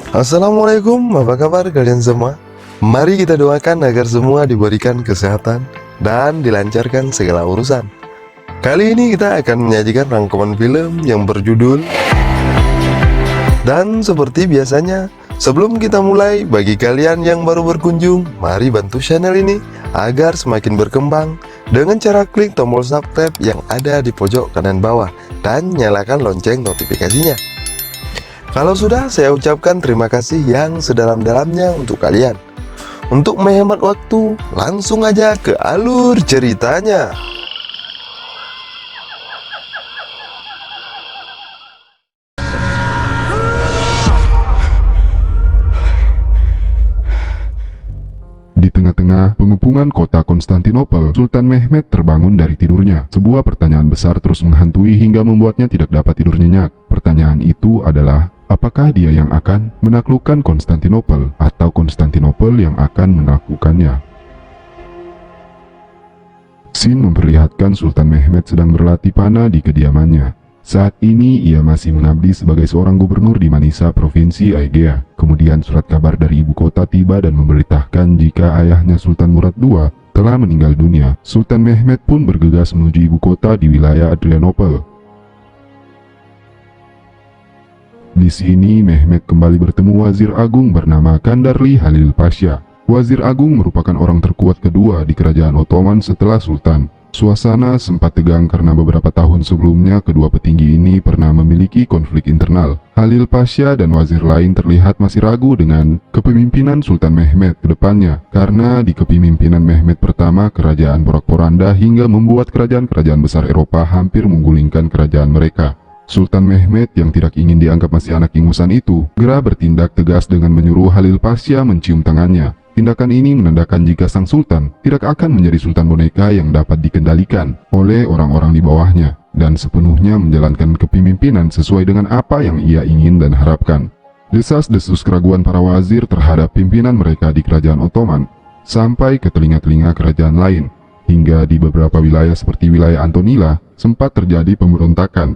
Assalamualaikum, apa kabar kalian semua? Mari kita doakan agar semua diberikan kesehatan dan dilancarkan segala urusan. Kali ini kita akan menyajikan rangkuman film yang berjudul. Dan seperti biasanya, sebelum kita mulai, bagi kalian yang baru berkunjung, mari bantu channel ini agar semakin berkembang dengan cara klik tombol subscribe yang ada di pojok kanan bawah dan nyalakan lonceng notifikasinya. Kalau sudah, saya ucapkan terima kasih yang sedalam-dalamnya untuk kalian. Untuk menghemat waktu, langsung aja ke alur ceritanya. Di tengah-tengah pengepungan kota Konstantinopel, Sultan Mehmed terbangun dari tidurnya. Sebuah pertanyaan besar terus menghantui hingga membuatnya tidak dapat tidur nyenyak. Pertanyaan itu adalah, apakah dia yang akan menaklukkan Konstantinopel atau Konstantinopel yang akan menaklukkannya? Scene memperlihatkan Sultan Mehmed sedang berlatih panah di kediamannya. Saat ini ia masih mengabdi sebagai seorang gubernur di Manisa, Provinsi Aegea. Kemudian surat kabar dari ibu kota tiba dan memberitakan jika ayahnya Sultan Murad II telah meninggal dunia. Sultan Mehmed pun bergegas menuju ibu kota di wilayah Adrianopel. Di sini Mehmed kembali bertemu Wazir Agung bernama Kandarli Halil Pasha. Wazir Agung merupakan orang terkuat kedua di kerajaan Ottoman setelah Sultan. Suasana sempat tegang karena beberapa tahun sebelumnya kedua petinggi ini pernah memiliki konflik internal. Halil Pasha dan wazir lain terlihat masih ragu dengan kepemimpinan Sultan Mehmed ke depannya, karena di kepemimpinan Mehmed pertama kerajaan porak-poranda hingga membuat kerajaan-kerajaan besar Eropa hampir menggulingkan kerajaan mereka. Sultan Mehmed yang tidak ingin dianggap masih anak ingusan itu segera bertindak tegas dengan menyuruh Halil Pasha mencium tangannya. Tindakan ini menandakan jika sang sultan tidak akan menjadi sultan boneka yang dapat dikendalikan oleh orang-orang di bawahnya dan sepenuhnya menjalankan kepemimpinan sesuai dengan apa yang ia ingin dan harapkan. Desas-desus keraguan para wazir terhadap pimpinan mereka di kerajaan Ottoman sampai ke telinga-telinga kerajaan lain, hingga di beberapa wilayah seperti wilayah Antonila sempat terjadi pemberontakan.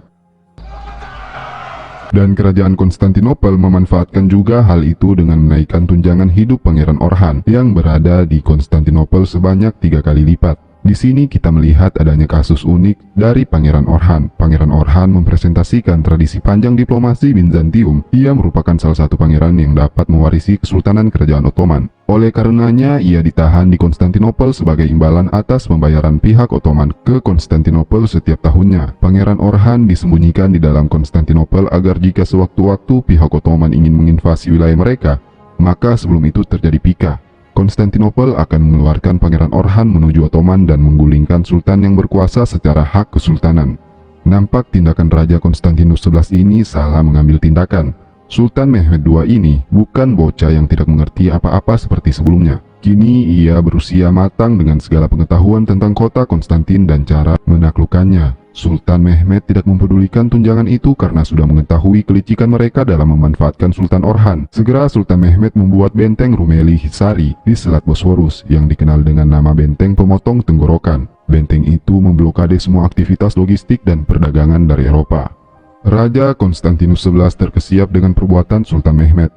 Dan kerajaan Konstantinopel memanfaatkan juga hal itu dengan menaikkan tunjangan hidup Pangeran Orhan yang berada di Konstantinopel sebanyak 3 kali lipat. Di sini kita melihat adanya kasus unik dari Pangeran Orhan. Pangeran Orhan mempresentasikan tradisi panjang diplomasi Bizantium. Ia merupakan salah satu pangeran yang dapat mewarisi kesultanan kerajaan Ottoman. Oleh karenanya, ia ditahan di Konstantinopel sebagai imbalan atas pembayaran pihak Ottoman ke Konstantinopel setiap tahunnya. Pangeran Orhan disembunyikan di dalam Konstantinopel agar jika sewaktu-waktu pihak Ottoman ingin menginvasi wilayah mereka, maka sebelum itu terjadi pika. Konstantinopel akan mengeluarkan Pangeran Orhan menuju Ottoman dan menggulingkan sultan yang berkuasa secara hak kesultanan. Nampak tindakan Raja Konstantinus XI ini salah mengambil tindakan. Sultan Mehmed II ini bukan bocah yang tidak mengerti apa-apa seperti sebelumnya. Kini ia berusia matang dengan segala pengetahuan tentang kota Konstantin dan cara menaklukkannya. Sultan Mehmed tidak mempedulikan tunjangan itu karena sudah mengetahui kelicikan mereka dalam memanfaatkan Sultan Orhan. Segera Sultan Mehmed membuat benteng Rumeli Hisari di Selat Bosworus yang dikenal dengan nama Benteng Pemotong Tenggorokan. Benteng itu memblokade semua aktivitas logistik dan perdagangan dari Eropa. Raja Konstantinus XI terkesiap dengan perbuatan Sultan Mehmed.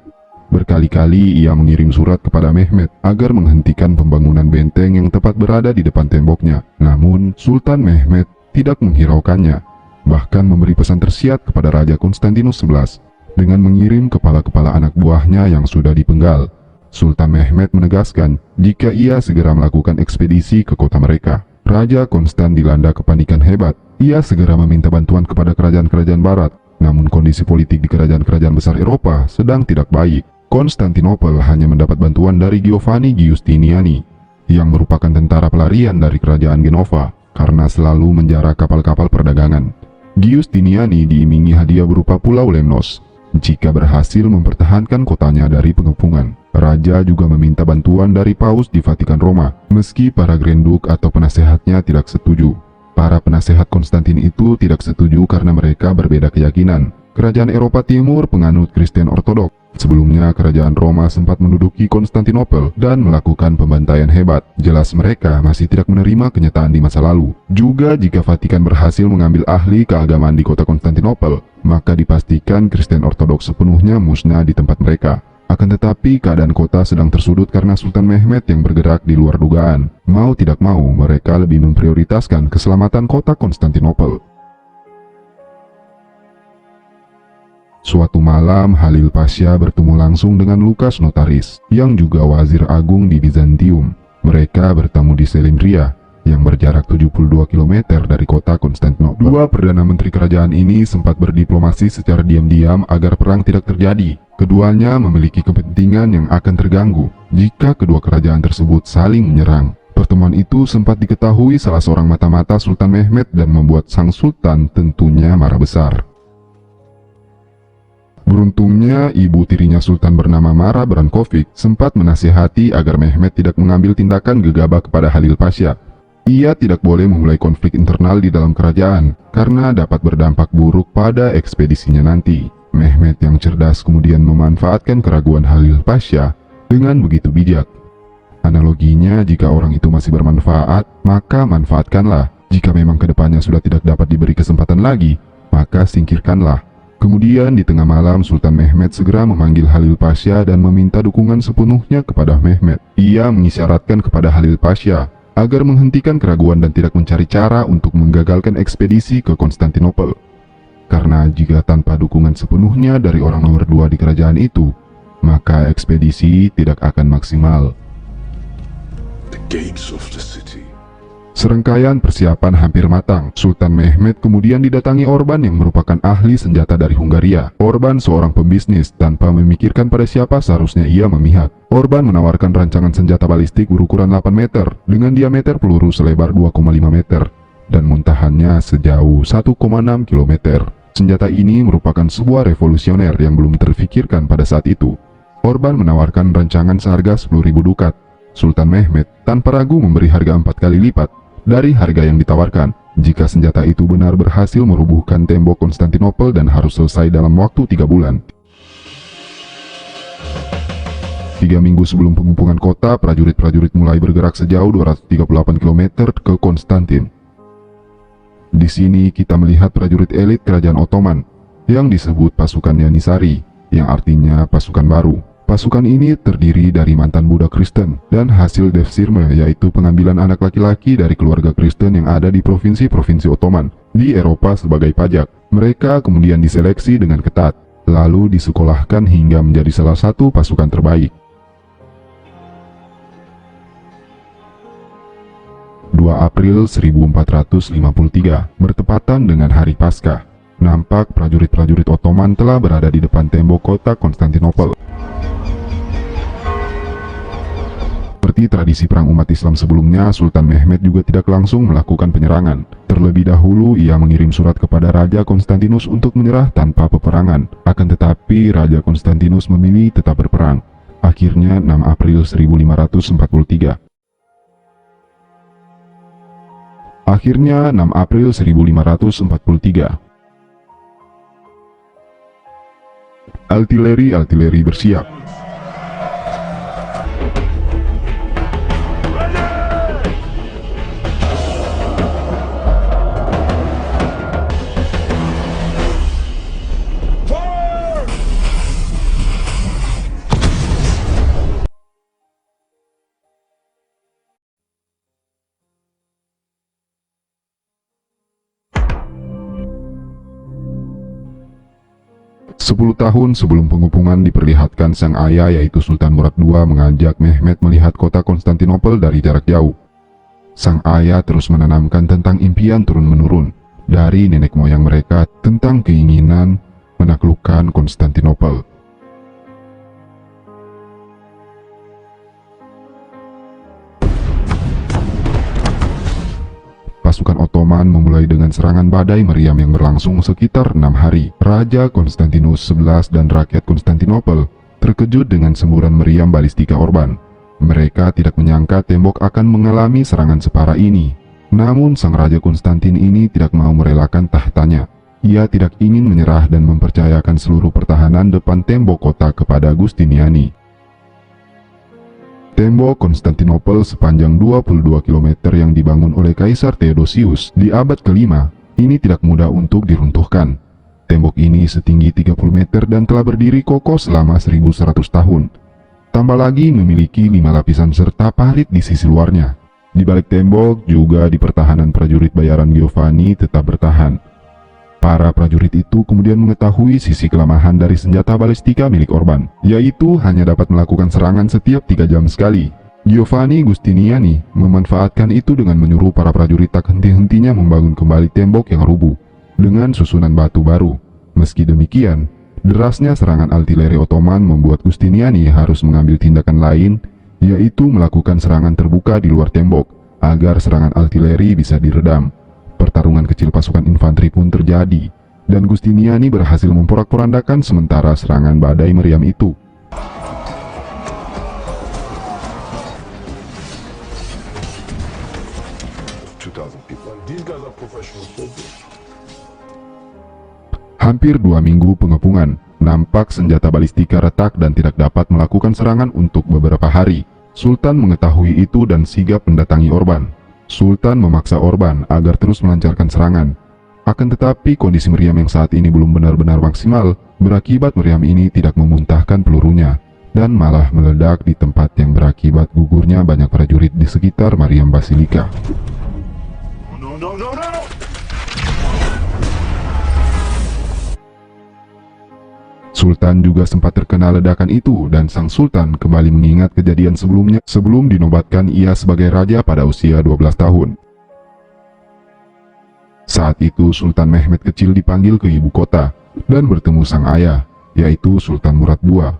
Berkali-kali ia mengirim surat kepada Mehmed agar menghentikan pembangunan benteng yang tepat berada di depan temboknya. Namun Sultan Mehmed tidak menghiraukannya, bahkan memberi pesan tersirat kepada Raja Konstantinus XI dengan mengirim kepala-kepala anak buahnya yang sudah dipenggal. Sultan Mehmed menegaskan jika ia segera melakukan ekspedisi ke kota mereka. Raja Konstan dilanda kepanikan hebat. Ia segera meminta bantuan kepada kerajaan-kerajaan barat, namun kondisi politik di kerajaan-kerajaan besar Eropa sedang tidak baik. Konstantinopel hanya mendapat bantuan dari Giovanni Giustiniani, yang merupakan tentara pelarian dari kerajaan Genova, karena selalu menjara kapal-kapal perdagangan. Giustiniani diimingi hadiah berupa Pulau Lemnos jika berhasil mempertahankan kotanya dari pengepungan. Raja juga meminta bantuan dari Paus di Vatikan Roma, meski para Grand Duke atau penasehatnya tidak setuju. Para penasehat Konstantin itu tidak setuju karena mereka berbeda keyakinan. Kerajaan Eropa Timur penganut Kristen Ortodok. Sebelumnya kerajaan Roma sempat menduduki Konstantinopel dan melakukan pembantaian hebat. Jelas mereka masih tidak menerima kenyataan di masa lalu. Juga jika Vatikan berhasil mengambil ahli keagamaan di kota Konstantinopel, maka dipastikan Kristen Ortodoks sepenuhnya musnah di tempat mereka. Akan tetapi keadaan kota sedang tersudut karena Sultan Mehmed yang bergerak di luar dugaan. Mau tidak mau, mereka lebih memprioritaskan keselamatan kota Konstantinopel. Suatu malam, Halil Pasha bertemu langsung dengan Lukas Notaris, yang juga wazir agung di Bizantium. Mereka bertemu di Selindria, yang berjarak 72 km dari kota Konstantinopel. Dua Perdana Menteri kerajaan ini sempat berdiplomasi secara diam-diam agar perang tidak terjadi. Keduanya memiliki kepentingan yang akan terganggu jika kedua kerajaan tersebut saling menyerang. Pertemuan itu sempat diketahui salah seorang mata-mata Sultan Mehmed dan membuat sang sultan tentunya marah besar. Beruntungnya, ibu tirinya Sultan bernama Mara Brankovic sempat menasihati agar Mehmed tidak mengambil tindakan gegabah kepada Halil Pasha. Ia tidak boleh memulai konflik internal di dalam kerajaan, karena dapat berdampak buruk pada ekspedisinya nanti. Mehmed yang cerdas kemudian memanfaatkan keraguan Halil Pasha dengan begitu bijak. Analoginya, jika orang itu masih bermanfaat, maka manfaatkanlah. Jika memang kedepannya sudah tidak dapat diberi kesempatan lagi, maka singkirkanlah. Kemudian di tengah malam, Sultan Mehmed segera memanggil Halil Pasha dan meminta dukungan sepenuhnya kepada Mehmed. Ia mengisyaratkan kepada Halil Pasha agar menghentikan keraguan dan tidak mencari cara untuk menggagalkan ekspedisi ke Konstantinopel. Karena jika tanpa dukungan sepenuhnya dari orang nomor 2 di kerajaan itu, maka ekspedisi tidak akan maksimal. The gates of the city. Serangkaian persiapan hampir matang. Sultan Mehmed kemudian didatangi Orban yang merupakan ahli senjata dari Hungaria. Orban seorang pembisnis, tanpa memikirkan pada siapa seharusnya ia memihak. Orban menawarkan rancangan senjata balistik berukuran 8 meter dengan diameter peluru selebar 2,5 meter dan muntahannya sejauh 1,6 km. Senjata ini merupakan sebuah revolusioner yang belum terfikirkan pada saat itu. Orban menawarkan rancangan seharga 10.000 dukat. Sultan Mehmed tanpa ragu memberi harga 4 kali lipat dari harga yang ditawarkan jika senjata itu benar berhasil merubuhkan tembok Konstantinopel dan harus selesai dalam waktu 3 bulan. 3 minggu sebelum pengepungan kota, prajurit-prajurit mulai bergerak sejauh 238 km ke Konstantin. Di sini kita melihat prajurit elit kerajaan Ottoman yang disebut pasukan Yanisari, yang artinya pasukan baru. Pasukan ini terdiri dari mantan budak Kristen dan hasil devshirme, yaitu pengambilan anak laki-laki dari keluarga Kristen yang ada di provinsi-provinsi Ottoman di Eropa sebagai pajak. Mereka kemudian diseleksi dengan ketat, lalu disekolahkan hingga menjadi salah satu pasukan terbaik. 2 April 1453, bertepatan dengan hari Paskah, nampak prajurit-prajurit Ottoman telah berada di depan tembok kota Konstantinopel. Seperti tradisi perang umat Islam sebelumnya, Sultan Mehmed juga tidak langsung melakukan penyerangan. Terlebih dahulu, ia mengirim surat kepada Raja Konstantinus untuk menyerah tanpa peperangan. Akan tetapi, Raja Konstantinus memilih tetap berperang. Akhirnya 6 April 1543. Artileri bersiap. Sepuluh tahun sebelum pengepungan diperlihatkan sang ayah yaitu Sultan Murad II mengajak Mehmed melihat kota Konstantinopel dari jarak jauh. Sang ayah terus menanamkan tentang impian turun-menurun dari nenek moyang mereka tentang keinginan menaklukkan Konstantinopel. Pasukan Ottoman memulai dengan serangan badai meriam yang berlangsung sekitar 6 hari. Raja Konstantinus XI dan rakyat Konstantinopel terkejut dengan semburan meriam balistika Orban. Mereka tidak menyangka tembok akan mengalami serangan separah ini. Namun sang Raja Konstantin ini tidak mau merelakan tahtanya. Ia tidak ingin menyerah dan mempercayakan seluruh pertahanan depan tembok kota kepada Giustiniani. Tembok Konstantinopel sepanjang 22 km yang dibangun oleh Kaisar Theodosius di abad ke-5 ini tidak mudah untuk diruntuhkan. Tembok ini setinggi 30 meter dan telah berdiri kokoh selama 1100 tahun. Tambah lagi memiliki 5 lapisan serta parit di sisi luarnya. Di balik tembok juga di pertahanan prajurit bayaran Giovanni tetap bertahan. Para prajurit itu kemudian mengetahui sisi kelemahan dari senjata balistika milik Orban, yaitu hanya dapat melakukan serangan setiap 3 jam sekali. Giovanni Giustiniani memanfaatkan itu dengan menyuruh para prajurit tak henti-hentinya membangun kembali tembok yang rubuh dengan susunan batu baru. Meski demikian, derasnya serangan artileri Ottoman membuat Giustiniani harus mengambil tindakan lain, yaitu melakukan serangan terbuka di luar tembok agar serangan artileri bisa diredam. Pertarungan kecil pasukan infanteri pun terjadi, dan Giustiniani berhasil memporak-porandakan sementara serangan badai meriam itu. 2,000 people. And these guys are professional soldiers. Hampir 2 minggu pengepungan, nampak senjata balistika retak dan tidak dapat melakukan serangan untuk beberapa hari. Sultan mengetahui itu dan sigap mendatangi Orban. Sultan memaksa Orban agar terus melancarkan serangan. Akan tetapi kondisi meriam yang saat ini belum benar-benar maksimal, berakibat meriam ini tidak memuntahkan pelurunya, dan malah meledak di tempat yang berakibat gugurnya banyak prajurit di sekitar Mariam Basilika. No. Sultan juga sempat terkena ledakan itu dan sang sultan kembali mengingat kejadian sebelumnya sebelum dinobatkan ia sebagai raja pada usia 12 tahun. Saat itu Sultan Mehmed kecil dipanggil ke ibu kota dan bertemu sang ayah, yaitu Sultan Murad II.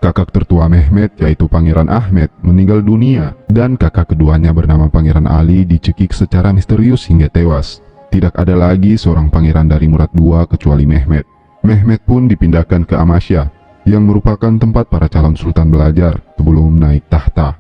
Kakak tertua Mehmed, yaitu Pangeran Ahmed, meninggal dunia dan kakak keduanya bernama Pangeran Ali dicekik secara misterius hingga tewas. Tidak ada lagi seorang pangeran dari Murad II kecuali Mehmed. Mehmed pun dipindahkan ke Amasya, yang merupakan tempat para calon sultan belajar sebelum naik tahta.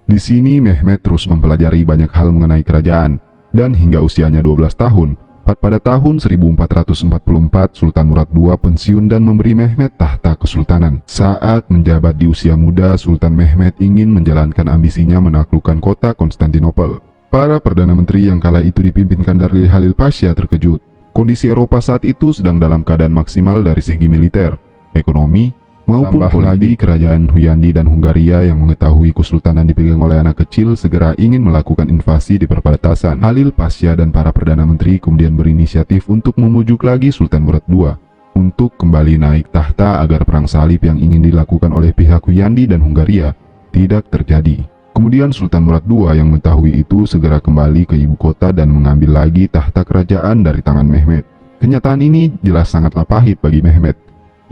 Di sini Mehmed terus mempelajari banyak hal mengenai kerajaan, dan hingga usianya 12 tahun, pada tahun 1444 Sultan Murad II pensiun dan memberi Mehmed tahta kesultanan. Saat menjabat di usia muda, Sultan Mehmed ingin menjalankan ambisinya menaklukkan kota Konstantinopel. Para Perdana Menteri yang kala itu dipimpin Kandar Halil Pasha terkejut. Kondisi Eropa saat itu sedang dalam keadaan maksimal dari segi militer, ekonomi, maupun lagi kerajaan Huyandi dan Hungaria yang mengetahui kesultanan dipegang oleh anak kecil segera ingin melakukan invasi di perbatasan. Halil Pasha dan para Perdana Menteri kemudian berinisiatif untuk memujuk lagi Sultan Murad II untuk kembali naik tahta agar perang salib yang ingin dilakukan oleh pihak Huyandi dan Hungaria tidak terjadi. Kemudian Sultan Murad II yang mengetahui itu segera kembali ke ibu kota dan mengambil lagi tahta kerajaan dari tangan Mehmed. Kenyataan ini jelas sangatlah pahit bagi Mehmed.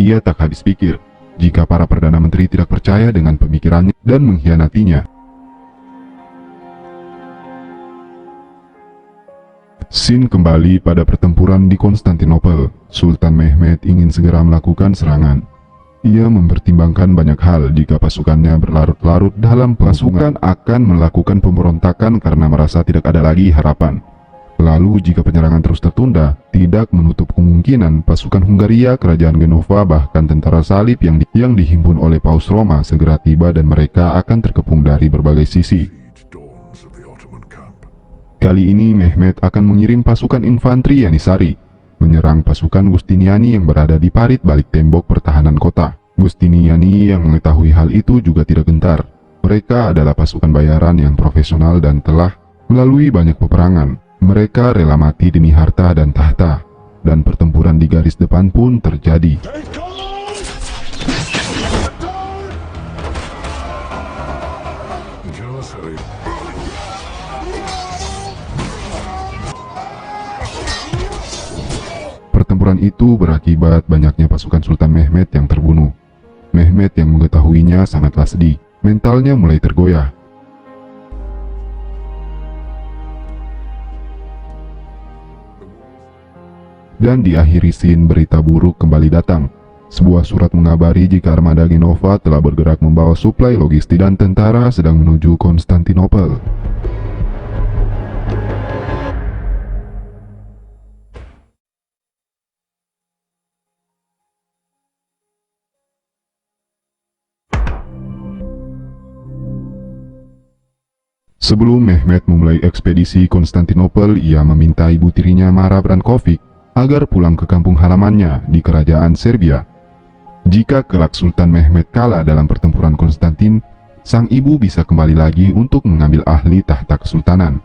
Ia tak habis pikir jika para Perdana Menteri tidak percaya dengan pemikirannya dan mengkhianatinya. Scene kembali pada pertempuran di Konstantinopel. Sultan Mehmed ingin segera melakukan serangan. Ia mempertimbangkan banyak hal jika pasukannya berlarut-larut dalam pasukan akan melakukan pemberontakan karena merasa tidak ada lagi harapan. Lalu jika penyerangan terus tertunda, tidak menutup kemungkinan pasukan Hungaria, kerajaan Genova, bahkan tentara salib yang dihimpun oleh Paus Roma segera tiba dan mereka akan terkepung dari berbagai sisi. Dawns of the Ottoman camp. Kali ini Mehmed akan mengirim pasukan infanteri Yanisari menyerang pasukan Giustiniani yang berada di parit balik tembok pertahanan kota. Giustiniani yang mengetahui hal itu juga tidak gentar. Mereka adalah pasukan bayaran yang profesional dan telah melalui banyak peperangan. Mereka rela mati demi harta dan tahta, dan pertempuran di garis depan pun terjadi. Pertempuran itu berakibat banyaknya pasukan Sultan Mehmed yang terbunuh. Mehmed yang mengetahuinya sangatlah sedih. Mentalnya mulai tergoyah. Dan di akhir scene berita buruk kembali datang. Sebuah surat mengabari jika armada Genova telah bergerak membawa suplai logistik dan tentara sedang menuju Konstantinopel. Sebelum Mehmet memulai ekspedisi Konstantinopel, ia meminta ibu tirinya Mara Brankovic agar pulang ke kampung halamannya di kerajaan Serbia. Jika kelak Sultan Mehmet kalah dalam pertempuran Konstantin, sang ibu bisa kembali lagi untuk mengambil ahli tahta kesultanan.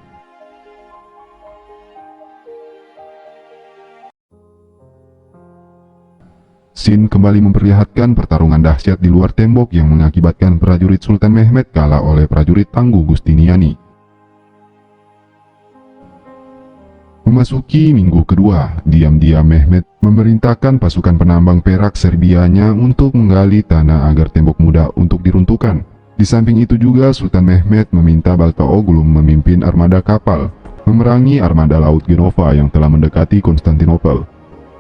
Scene kembali memperlihatkan pertarungan dahsyat di luar tembok yang mengakibatkan prajurit Sultan Mehmet kalah oleh prajurit Tangguh Gustiniani. Memasuki minggu kedua, diam-diam Mehmet memerintahkan pasukan penambang perak Serbianya untuk menggali tanah agar tembok mudah untuk diruntuhkan. Di samping itu juga Sultan Mehmet meminta Baltaoğlu memimpin armada kapal memerangi armada laut Genova yang telah mendekati Konstantinopel.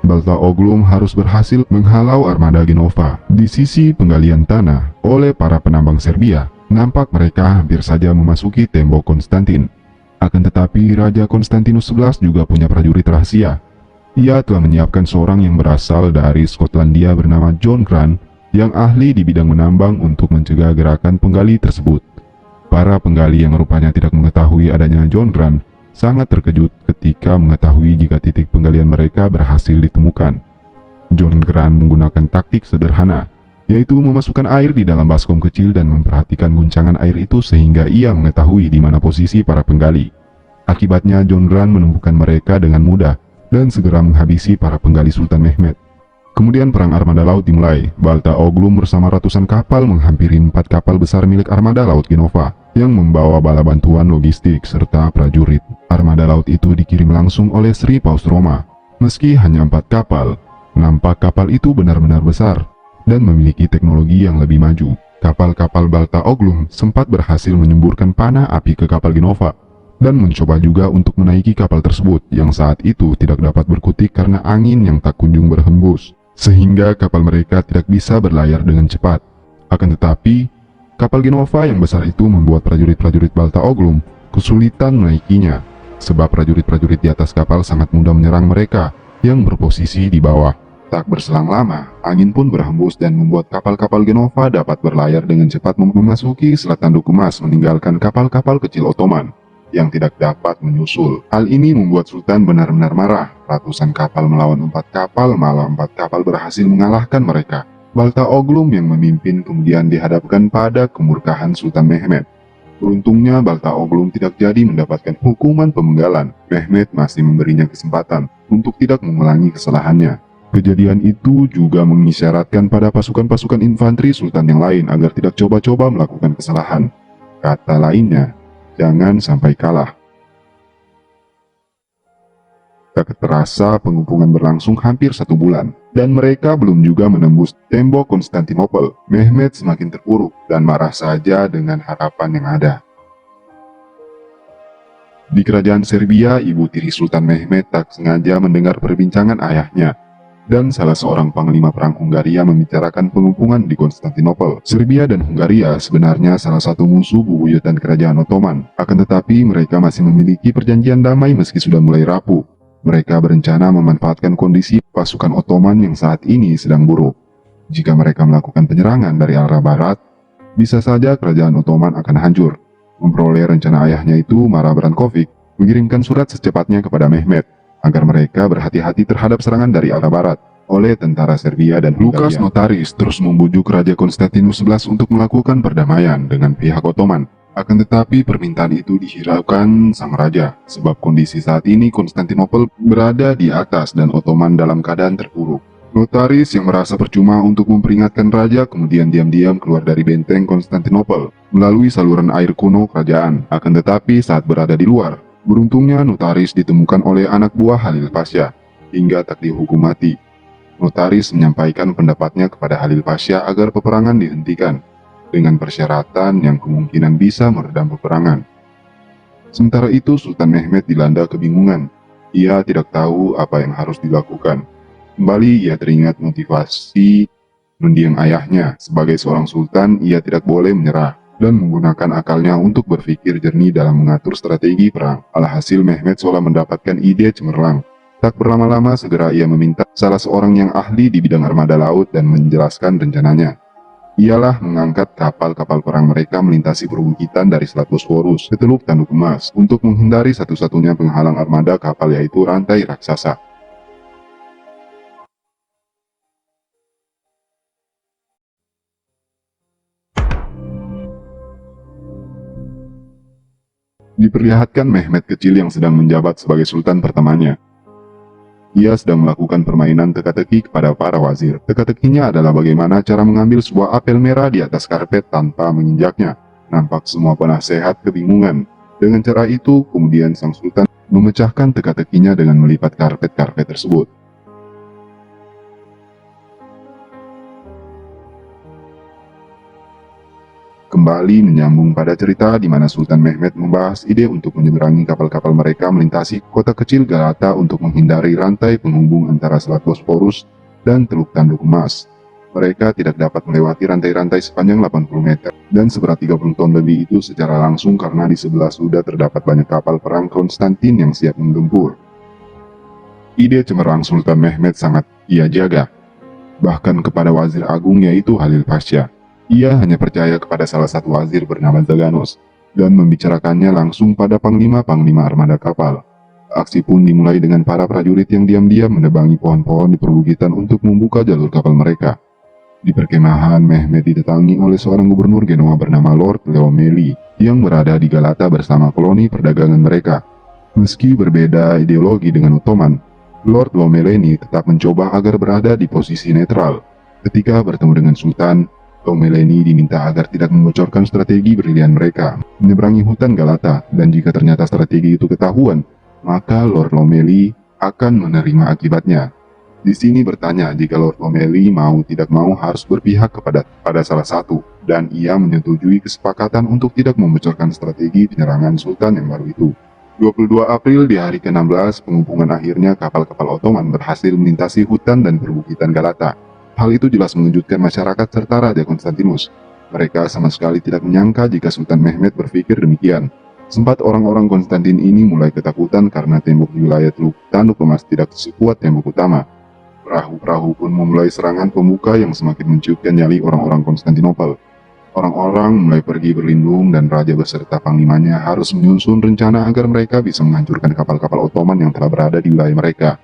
Baltaoğlu harus berhasil menghalau armada Genova. Di sisi penggalian tanah oleh para penambang Serbia, nampak mereka hampir saja memasuki tembok Konstantin. Akan tetapi Raja Konstantinus XI juga punya prajurit rahasia. Ia telah menyiapkan seorang yang berasal dari Skotlandia bernama John Grant yang ahli di bidang menambang untuk mencegah gerakan penggali tersebut. Para penggali yang rupanya tidak mengetahui adanya John Grant sangat terkejut ketika mengetahui jika titik penggalian mereka berhasil ditemukan. John Grant menggunakan taktik sederhana, yaitu memasukkan air di dalam baskom kecil dan memperhatikan guncangan air itu sehingga ia mengetahui di mana posisi para penggali. Akibatnya John Grant menemukan mereka dengan mudah dan segera menghabisi para penggali Sultan Mehmet. Kemudian perang armada laut dimulai. Baltaoğlu bersama ratusan kapal menghampiri 4 kapal besar milik armada laut Genova yang membawa bala bantuan logistik serta prajurit. Armada laut itu dikirim langsung oleh Sri Paus Roma. Meski hanya 4 kapal, nampak kapal itu benar-benar besar dan memiliki teknologi yang lebih maju. Kapal-kapal Baltaoğlu sempat berhasil menyemburkan panah api ke kapal Genova dan mencoba juga untuk menaiki kapal tersebut yang saat itu tidak dapat berkutik karena angin yang tak kunjung berhembus, sehingga kapal mereka tidak bisa berlayar dengan cepat. Akan tetapi, kapal Genova yang besar itu membuat prajurit-prajurit Baltaoğlu kesulitan menaikinya, sebab prajurit-prajurit di atas kapal sangat mudah menyerang mereka yang berposisi di bawah. Tak berselang lama, angin pun berhembus dan membuat kapal-kapal Genova dapat berlayar dengan cepat memasuki Selat Tanduk Emas, meninggalkan kapal-kapal kecil Ottoman yang tidak dapat menyusul. Hal ini membuat Sultan benar-benar marah. Ratusan kapal melawan 4 kapal, malah 4 kapal berhasil mengalahkan mereka. Baltaoğlu yang memimpin kemudian dihadapkan pada kemurkaan Sultan Mehmet. Beruntungnya Baltaoğlu tidak jadi mendapatkan hukuman pemenggalan. Mehmet masih memberinya kesempatan untuk tidak mengulangi kesalahannya. Kejadian itu juga mengisyaratkan pada pasukan-pasukan infanteri Sultan yang lain agar tidak coba-coba melakukan kesalahan. Kata lainnya, jangan sampai kalah. Tak terasa pengepungan berlangsung hampir 1 bulan, dan mereka belum juga menembus tembok Konstantinopel. Mehmet semakin terpuruk dan marah saja dengan harapan yang ada. Di kerajaan Serbia, ibu tiri Sultan Mehmet tak sengaja mendengar perbincangan ayahnya dan salah seorang panglima perang Hungaria membicarakan pengepungan di Konstantinopel. Serbia dan Hungaria sebenarnya salah satu musuh bebuyutan kerajaan Ottoman. Akan tetapi mereka masih memiliki perjanjian damai meski sudah mulai rapuh. Mereka berencana memanfaatkan kondisi pasukan Ottoman yang saat ini sedang buruk. Jika mereka melakukan penyerangan dari arah barat, bisa saja kerajaan Ottoman akan hancur. Memperoleh rencana ayahnya itu, Mara Brankovic mengirimkan surat secepatnya kepada Mehmet agar mereka berhati-hati terhadap serangan dari arah barat oleh tentara Serbia dan Lukas Notaris terus membujuk Raja Konstantinus XI untuk melakukan perdamaian dengan pihak Ottoman. Akan tetapi permintaan itu dihiraukan sang raja, sebab kondisi saat ini Konstantinopel berada di atas dan Ottoman dalam keadaan terpuruk. Notaris yang merasa percuma untuk memperingatkan raja kemudian diam-diam keluar dari benteng Konstantinopel melalui saluran air kuno kerajaan. Akan tetapi saat berada di luar, beruntungnya Notaris ditemukan oleh anak buah Halil Pasha hingga tak dihukum mati. Notaris menyampaikan pendapatnya kepada Halil Pasha agar peperangan dihentikan dengan persyaratan yang kemungkinan bisa meredam peperangan. Sementara itu Sultan Mehmet dilanda kebingungan. Ia tidak tahu apa yang harus dilakukan. Kembali ia teringat motivasi mendiang ayahnya. Sebagai seorang sultan, ia tidak boleh menyerah dan menggunakan akalnya untuk berpikir jernih dalam mengatur strategi perang. Alhasil Mehmet seolah mendapatkan ide cemerlang. Tak berlama-lama segera ia meminta salah seorang yang ahli di bidang armada laut dan menjelaskan rencananya. ialah mengangkat kapal-kapal perang mereka melintasi perbukitan dari Selat Bosporus ke Teluk Tanduk Emas untuk menghindari satu-satunya penghalang armada kapal yaitu rantai raksasa. Diperlihatkan Mehmet kecil yang sedang menjabat sebagai sultan pertamanya. Ia sedang melakukan permainan teka-teki kepada para wazir. Teka-tekinya adalah bagaimana cara mengambil sebuah apel merah di atas karpet tanpa menginjaknya. Nampak semua penasehat kebingungan. Dengan cara itu, kemudian sang sultan memecahkan teka-tekinya dengan melipat karpet-karpet tersebut. Kembali menyambung pada cerita di mana Sultan Mehmet membahas ide untuk menyeberangi kapal-kapal mereka melintasi kota kecil Galata untuk menghindari rantai penghubung antara Selat Bosporus dan Teluk Tanduk Emas. Mereka tidak dapat melewati rantai-rantai sepanjang 80 meter dan seberat 30 ton lebih itu secara langsung karena di sebelah sudah terdapat banyak kapal perang Konstantin yang siap menggempur. Ide cemerlang Sultan Mehmet sangat ia jaga, bahkan kepada Wazir Agung yaitu Halil Pasha. Ia hanya percaya kepada salah satu wazir bernama Zaganos, dan membicarakannya langsung pada panglima-panglima armada kapal. Aksi pun dimulai dengan para prajurit yang diam-diam menebangi pohon-pohon di perbukitan untuk membuka jalur kapal mereka. Di perkemahan, Mehmet didatangi oleh seorang gubernur Genoa bernama Lord Leomeli, yang berada di Galata bersama koloni perdagangan mereka. Meski berbeda ideologi dengan Ottoman, Lord Lomeleni tetap mencoba agar berada di posisi netral. Ketika bertemu dengan Sultan, Lomeleni diminta agar tidak membocorkan strategi brilian mereka menyeberangi hutan Galata, dan jika ternyata strategi itu ketahuan, maka Lord Lomeli akan menerima akibatnya. Di sini bertanya jika Lord Lomeli mau tidak mau harus berpihak kepada salah satu, dan ia menyetujui kesepakatan untuk tidak membocorkan strategi penyerangan Sultan yang baru itu. 22 April di hari ke-16 penghubungan akhirnya kapal-kapal Ottoman berhasil melintasi hutan dan perbukitan Galata. Hal itu jelas mengejutkan masyarakat serta Raja Konstantinus. Mereka sama sekali tidak menyangka jika Sultan Mehmet berpikir demikian. Sempat orang-orang Konstantin ini mulai ketakutan karena tembok di wilayah Teluk Tanduk Emas tidak sekuat tembok utama. Perahu-perahu pun memulai serangan pembuka yang semakin menciutkan nyali orang-orang Konstantinopel. Orang-orang mulai pergi berlindung dan raja beserta panglimanya harus menyusun rencana agar mereka bisa menghancurkan kapal-kapal Ottoman yang telah berada di wilayah mereka.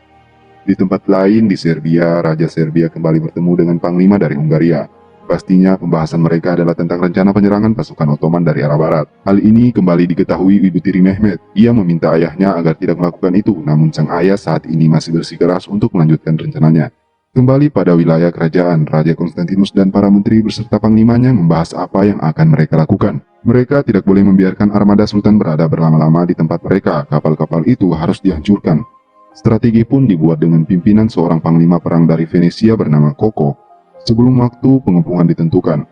Di tempat lain di Serbia, Raja Serbia kembali bertemu dengan panglima dari Hungaria. Pastinya pembahasan mereka adalah tentang rencana penyerangan pasukan Ottoman dari arah barat. Hal ini kembali diketahui ibu tiri Mehmet. Ia meminta ayahnya agar tidak melakukan itu, namun sang ayah saat ini masih bersikeras untuk melanjutkan rencananya. Kembali pada wilayah kerajaan, Raja Konstantinus dan para menteri beserta panglimanya membahas apa yang akan mereka lakukan. Mereka tidak boleh membiarkan armada Sultan berada berlama-lama di tempat mereka. Kapal-kapal itu harus dihancurkan. Strategi pun dibuat dengan pimpinan seorang panglima perang dari Venesia bernama Koko. Sebelum waktu pengepungan ditentukan,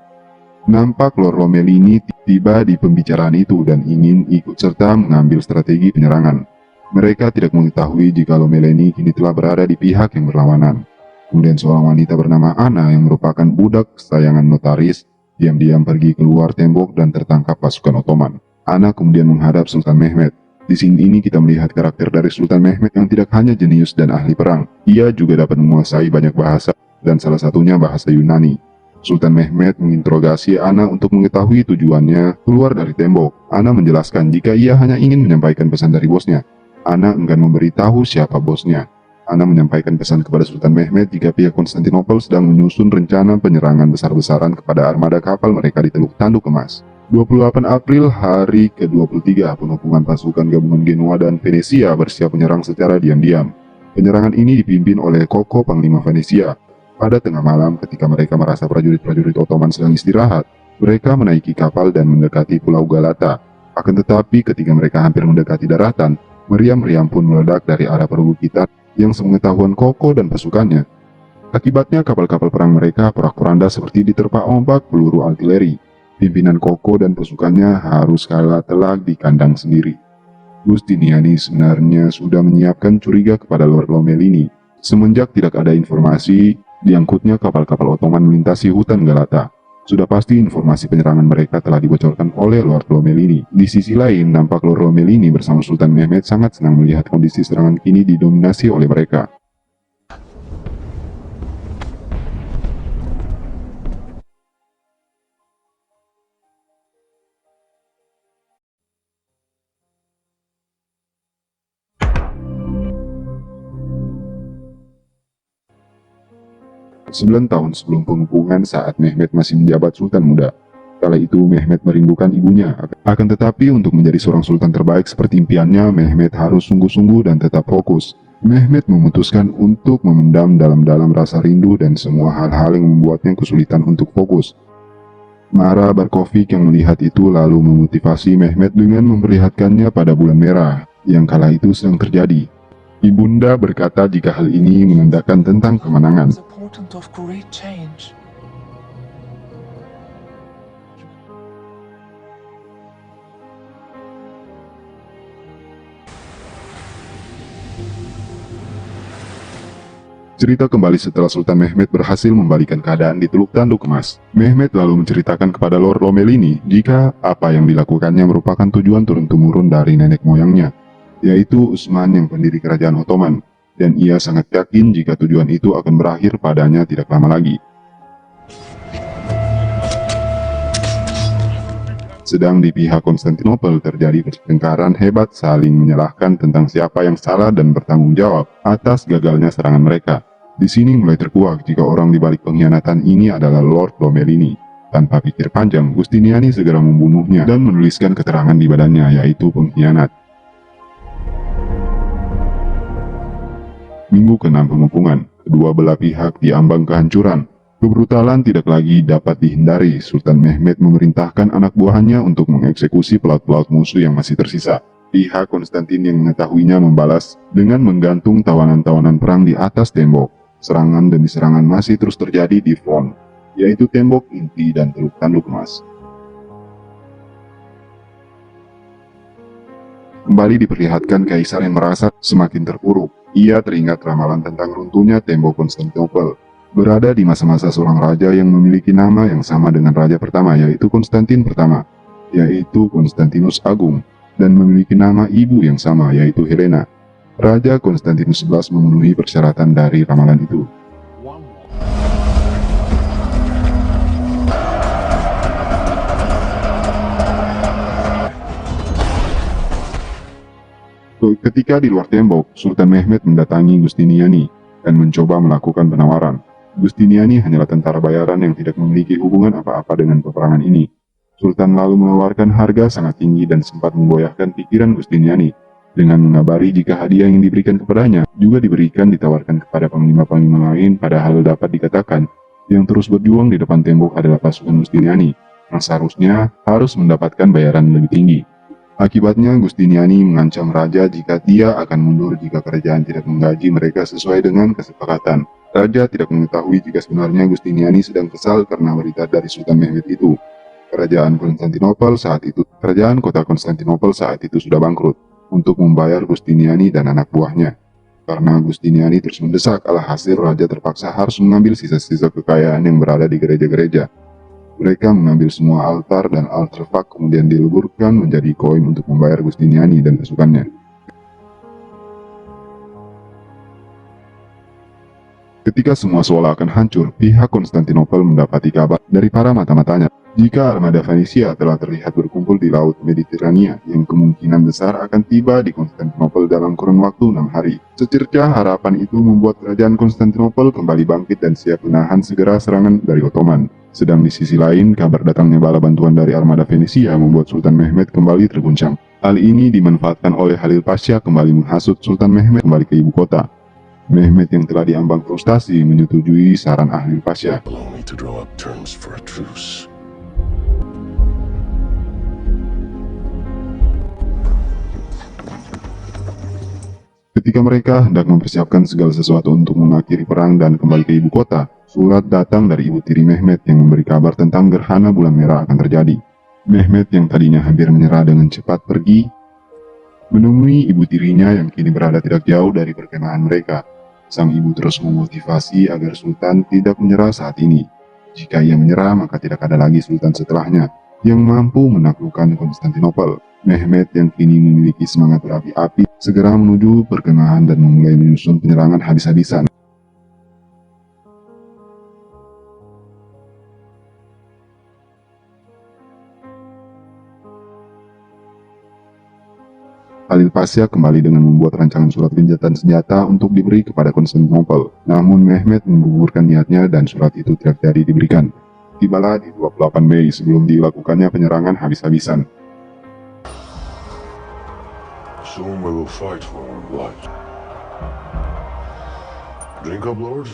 nampak Lord Lomelini tiba di pembicaraan itu dan ingin ikut serta mengambil strategi penyerangan. Mereka tidak mengetahui jika Lomelini kini telah berada di pihak yang berlawanan. Kemudian seorang wanita bernama Anna yang merupakan budak kesayangan notaris diam-diam pergi keluar tembok dan tertangkap pasukan Ottoman. Anna kemudian menghadap Sultan Mehmet. Di sini ini kita melihat karakter dari Sultan Mehmet yang tidak hanya jenius dan ahli perang. Ia juga dapat menguasai banyak bahasa dan salah satunya bahasa Yunani. Sultan Mehmet menginterogasi Anna untuk mengetahui tujuannya keluar dari tembok. Anna menjelaskan jika ia hanya ingin menyampaikan pesan dari bosnya. Anna enggan memberitahu siapa bosnya. Anna menyampaikan pesan kepada Sultan Mehmet jika pihak Konstantinopel sedang menyusun rencana penyerangan besar-besaran kepada armada kapal mereka di Teluk Tanduk Emas. 28 April hari ke-23 pengepungan pasukan gabungan Genoa dan Venesia bersiap menyerang secara diam-diam. Penyerangan ini dipimpin oleh Koko Panglima Venesia. Pada tengah malam ketika mereka merasa prajurit-prajurit Ottoman sedang istirahat, mereka menaiki kapal dan mendekati Pulau Galata. Akan tetapi ketika mereka hampir mendekati daratan, meriam-meriam pun meledak dari arah perbukitan yang sepengetahuan Koko dan pasukannya. Akibatnya kapal-kapal perang mereka porak-poranda seperti diterpa ombak peluru artileri. Pimpinan Koko dan pasukannya harus kalah telak di kandang sendiri. Giustiniani sebenarnya sudah menyiapkan curiga kepada Lord Lomelini. Semenjak tidak ada informasi diangkutnya kapal-kapal Ottoman melintasi hutan Galata, sudah pasti informasi penyerangan mereka telah dibocorkan oleh Lord Lomelini. Di sisi lain, nampak Lord Lomelini bersama Sultan Mehmet sangat senang melihat kondisi serangan kini didominasi oleh mereka. 9 tahun sebelum pengepungan saat Mehmet masih menjabat Sultan Muda. Kala itu Mehmet merindukan ibunya. Akan tetapi untuk menjadi seorang sultan terbaik seperti impiannya, Mehmet harus sungguh-sungguh dan tetap fokus. Mehmet memutuskan untuk memendam dalam-dalam rasa rindu dan semua hal-hal yang membuatnya kesulitan untuk fokus. Mara Barkovik yang melihat itu lalu memotivasi Mehmet dengan memperlihatkannya pada bulan merah yang kala itu sedang terjadi. Ibunda berkata jika hal ini menandakan tentang kemenangan. It's important of great change. Cerita kembali setelah Sultan Mehmet berhasil membalikan keadaan di Teluk Tanduk Emas. Mehmet lalu menceritakan kepada Lord Lomelini jika apa yang dilakukannya merupakan tujuan turun-temurun dari nenek moyangnya, yaitu Utsman yang pendiri kerajaan Ottoman, dan ia sangat yakin jika tujuan itu akan berakhir padanya tidak lama lagi. Sedang di pihak Konstantinopel terjadi pertengkaran hebat saling menyalahkan tentang siapa yang salah dan bertanggung jawab atas gagalnya serangan mereka. Di sini mulai terkuak jika orang di balik pengkhianatan ini adalah Lord Lomelini. Tanpa pikir panjang, Giustiniani segera membunuhnya dan menuliskan keterangan di badannya yaitu pengkhianat. Minggu ke-6 pengepungan, kedua belah pihak diambang kehancuran. Kebrutalan tidak lagi dapat dihindari. Sultan Mehmet memerintahkan anak buahnya untuk mengeksekusi pelaut-pelaut musuh yang masih tersisa. Pihak Konstantin yang mengetahuinya membalas dengan menggantung tawanan-tawanan perang di atas tembok. Serangan demi serangan masih terus terjadi di front, yaitu tembok inti dan Teluk Tanduk Emas. Kembali diperlihatkan kaisar yang merasa semakin terpuruk. Ia teringat ramalan tentang runtuhnya tembok Konstantinopel. Berada di masa-masa seorang raja yang memiliki nama yang sama dengan raja pertama, yaitu Konstantin pertama, yaitu Konstantinus Agung, dan memiliki nama ibu yang sama, yaitu Helena. Raja Konstantinus XI memenuhi persyaratan dari ramalan itu. Ketika di luar tembok, Sultan Mehmet mendatangi Giustiniani dan mencoba melakukan penawaran. Giustiniani hanyalah tentara bayaran yang tidak memiliki hubungan apa-apa dengan peperangan ini. Sultan lalu menawarkan harga sangat tinggi dan sempat memboyahkan pikiran Giustiniani dengan mengabari jika hadiah yang diberikan kepadanya juga ditawarkan kepada panglima-panglima lain, padahal dapat dikatakan yang terus berjuang di depan tembok adalah pasukan Giustiniani yang seharusnya harus mendapatkan bayaran lebih tinggi. Akibatnya Giustiniani mengancam raja jika dia akan mundur jika kerajaan tidak menggaji mereka sesuai dengan kesepakatan. Raja tidak mengetahui jika sebenarnya Giustiniani sedang kesal karena berita dari Sultan Mehmet itu. Kerajaan kota Konstantinopel saat itu sudah bangkrut untuk membayar Giustiniani dan anak buahnya. Karena Giustiniani terus mendesak, alhasil raja terpaksa harus mengambil sisa-sisa kekayaan yang berada di gereja-gereja. Mereka mengambil semua altar dan artefak kemudian dileburkan menjadi koin untuk membayar Giustiniani dan pasukannya. Ketika semua seolah akan hancur, pihak Konstantinopel mendapati kabar dari para mata-matanya jika armada Fenisia telah terlihat berkumpul di Laut Mediterania yang kemungkinan besar akan tiba di Konstantinopel dalam kurun waktu 6 hari. Secercah harapan itu membuat kerajaan Konstantinopel kembali bangkit dan siap menahan segera serangan dari Ottoman. Sedang di sisi lain, kabar datangnya bala bantuan dari armada Fenisia membuat Sultan Mehmet kembali terguncang. Hal ini dimanfaatkan oleh Halil Pasha kembali menghasut Sultan Mehmet kembali ke ibu kota. Mehmet yang telah diambang frustasi menyetujui saran Halil Pasha. Allow me to draw up terms for a truce. Ketika mereka hendak mempersiapkan segala sesuatu untuk mengakhiri perang dan kembali ke ibu kota, surat datang dari ibu tiri Mehmet yang memberi kabar tentang gerhana bulan merah akan terjadi. Mehmet yang tadinya hampir menyerah dengan cepat pergi, menemui ibu tirinya yang kini berada tidak jauh dari perkemahan mereka. Sang ibu terus memotivasi agar Sultan tidak menyerah saat ini. Jika ia menyerah, maka tidak ada lagi Sultan setelahnya yang mampu menaklukkan Konstantinopel. Mehmet yang kini memiliki semangat berapi-api segera menuju perkemahan dan memulai menyusun penyerangan habis-habisan. Halil Pasha kembali dengan membuat rancangan surat gencatan senjata untuk diberi kepada Konstantinopel. Namun Mehmet menggugurkan niatnya dan surat itu tidak jadi diberikan. Tibalah di 28 Mei sebelum dilakukannya penyerangan habis-habisan. Soon we will fight for our blood. Drink up, lords.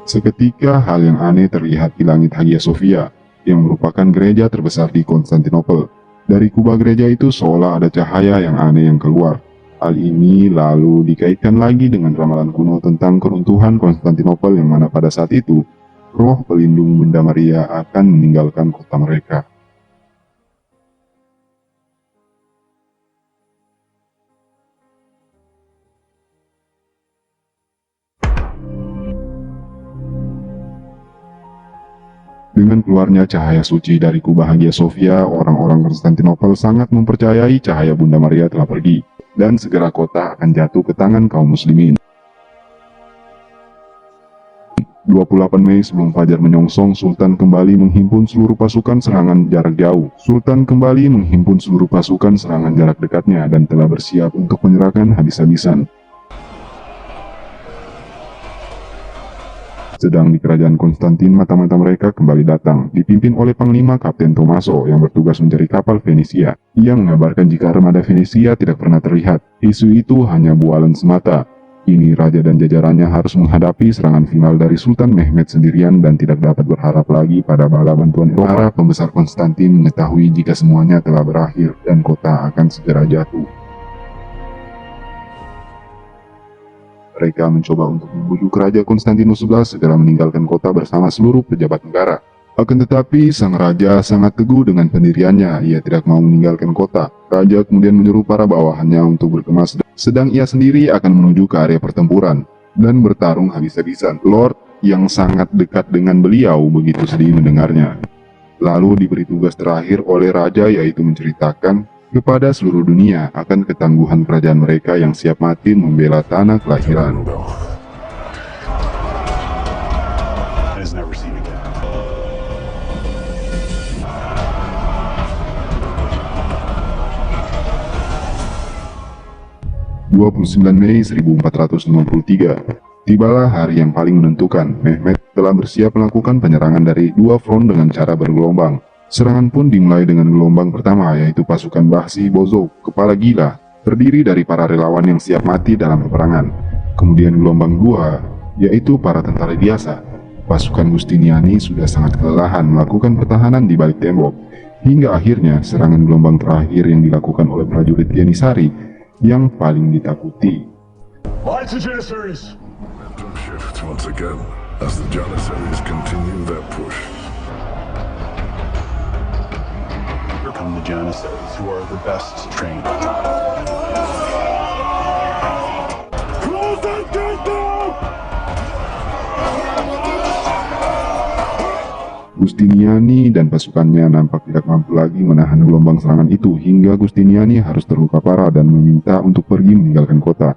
Seketika hal yang aneh terlihat di langit Hagia Sophia, yang merupakan gereja terbesar di Konstantinopel. Dari kubah gereja itu seolah ada cahaya yang aneh yang keluar. Hal ini lalu dikaitkan lagi dengan ramalan kuno tentang keruntuhan Konstantinopel yang mana pada saat itu, roh pelindung Bunda Maria akan meninggalkan kota mereka. Dengan keluarnya cahaya suci dari kubah Hagia Sophia, orang-orang Konstantinopel sangat mempercayai cahaya Bunda Maria telah pergi, dan segera kota akan jatuh ke tangan kaum muslimin. 28 Mei sebelum fajar menyongsong, Sultan kembali menghimpun seluruh pasukan serangan jarak jauh. Sultan kembali menghimpun seluruh pasukan serangan jarak dekatnya dan telah bersiap untuk menyerahkan habis-habisan. Sedang di kerajaan Konstantin, mata-mata mereka kembali datang, dipimpin oleh Panglima Kapten Tommaso yang bertugas mencari kapal Venesia. Ia mengabarkan jika armada Venesia tidak pernah terlihat. Isu itu hanya bualan semata. Kini raja dan jajarannya harus menghadapi serangan final dari Sultan Mehmet sendirian dan tidak dapat berharap lagi pada bala bantuan Eropa. Para pembesar Konstantin mengetahui jika semuanya telah berakhir dan kota akan segera jatuh. Mereka mencoba untuk membujuk Raja Konstantinus XI segera meninggalkan kota bersama seluruh pejabat negara. Akan tetapi, sang raja sangat teguh dengan pendiriannya. Ia tidak mau meninggalkan kota. Raja kemudian menyuruh para bawahannya untuk berkemas, sedang ia sendiri akan menuju ke area pertempuran dan bertarung habis-habisan. Lord yang sangat dekat dengan beliau begitu sedih mendengarnya. Lalu diberi tugas terakhir oleh raja, yaitu menceritakan kepada seluruh dunia akan ketangguhan kerajaan mereka yang siap mati membela tanah kelahiran. Is never seen again. 29 Mei 1453, tibalah hari yang paling menentukan. Mehmet telah bersiap melakukan penyerangan dari dua front dengan cara bergelombang. Serangan pun dimulai dengan gelombang pertama, yaitu pasukan Bahsi Bozok, kepala gila, terdiri dari para relawan yang siap mati dalam peperangan. Kemudian gelombang dua, yaitu para tentara biasa. Pasukan Giustiniani sudah sangat kelelahan melakukan pertahanan di balik tembok, hingga akhirnya serangan gelombang terakhir yang dilakukan oleh prajurit Janisari yang paling ditakuti. Lights and Janissaries! Momentum shifts once again as the Janissaries continue their push. Here come the Janissaries, who are the best trained. Close that gate down! Giustiniani dan pasukannya nampak tidak mampu lagi menahan gelombang serangan itu, hingga Giustiniani harus terluka parah dan meminta untuk pergi meninggalkan kota.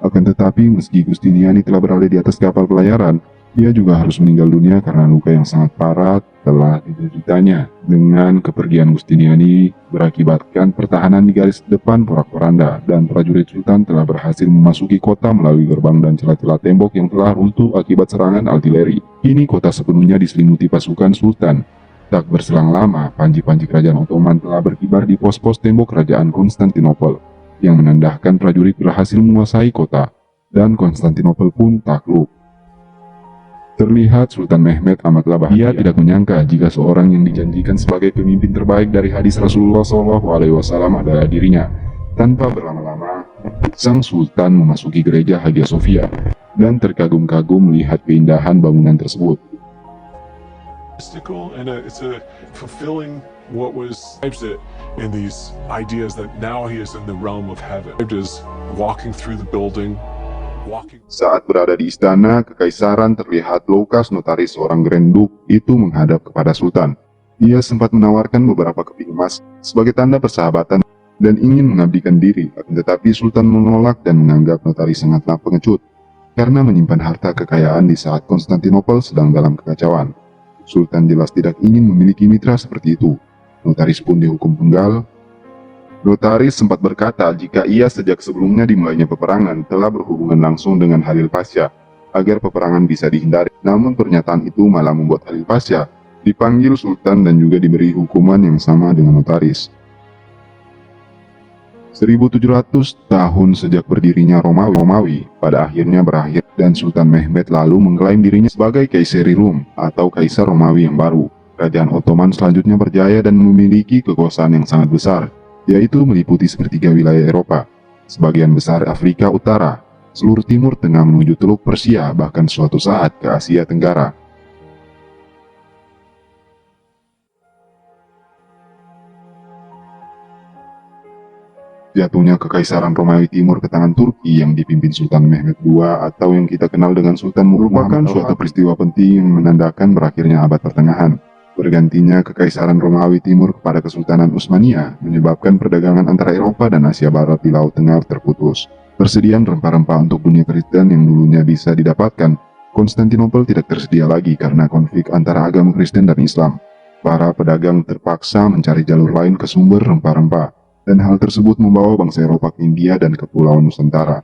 Akan tetapi, meski Giustiniani telah berada di atas kapal pelayaran, ia juga harus meninggal dunia karena luka yang sangat parah telah dideritanya. Dengan kepergian Giustiniani berakibatkan pertahanan di garis depan porak-poranda, dan prajurit Sultan telah berhasil memasuki kota melalui gerbang dan celah-celah tembok yang telah runtuh akibat serangan artileri. Kini kota sepenuhnya diselimuti pasukan Sultan. Tak berselang lama, panji-panji kerajaan Ottoman telah berkibar di pos-pos tembok kerajaan Konstantinopel, yang menandakan prajurit berhasil menguasai kota, dan Konstantinopel pun takluk. Terlihat Sultan Mehmet amatlah bahagia. Ia tidak menyangka jika seorang yang dijanjikan sebagai pemimpin terbaik dari hadis Rasulullah SAW adalah dirinya. Tanpa berlama-lama, sang Sultan memasuki gereja Hagia Sophia dan terkagum-kagum melihat keindahan bangunan tersebut. Mystical, and it's a fulfilling what was in these ideas that now he is in the realm of heaven. Is walking through the building. Saat berada di istana kekaisaran, terlihat Loukas, notaris seorang Grand Duke, itu menghadap kepada Sultan. Ia sempat menawarkan beberapa keping emas sebagai tanda persahabatan dan ingin mengabdikan diri, tetapi Sultan menolak dan menganggap notaris sangatlah pengecut karena menyimpan harta kekayaan di saat Konstantinopel sedang dalam kekacauan. Sultan jelas tidak ingin memiliki mitra seperti itu. Notaris pun dihukum penggal. Notaris sempat berkata jika ia sejak sebelumnya dimulainya peperangan telah berhubungan langsung dengan Khalil Pasha agar peperangan bisa dihindari. Namun pernyataan itu malah membuat Khalil Pasha dipanggil Sultan dan juga diberi hukuman yang sama dengan Notaris. 1700 tahun sejak berdirinya Romawi pada akhirnya berakhir dan Sultan Mehmed lalu mengklaim dirinya sebagai Kaisari Rum atau Kaisar Romawi yang baru. Kerajaan Ottoman selanjutnya berjaya dan memiliki kekuasaan yang sangat besar, yaitu meliputi sepertiga wilayah Eropa, sebagian besar Afrika Utara, seluruh Timur Tengah menuju Teluk Persia, bahkan suatu saat ke Asia Tenggara. Jatuhnya Kekaisaran Romawi Timur ke tangan Turki yang dipimpin Sultan Mehmed II atau yang kita kenal dengan Sultan merupakan suatu peristiwa penting yang menandakan berakhirnya abad pertengahan. Bergantinya Kekaisaran Romawi Timur kepada Kesultanan Utsmaniyah menyebabkan perdagangan antara Eropa dan Asia Barat di Laut Tengah terputus. Persediaan rempah-rempah untuk dunia Kristen yang dulunya bisa didapatkan, Konstantinopel tidak tersedia lagi karena konflik antara agama Kristen dan Islam. Para pedagang terpaksa mencari jalur lain ke sumber rempah-rempah, dan hal tersebut membawa bangsa Eropa ke India dan Kepulauan Nusantara.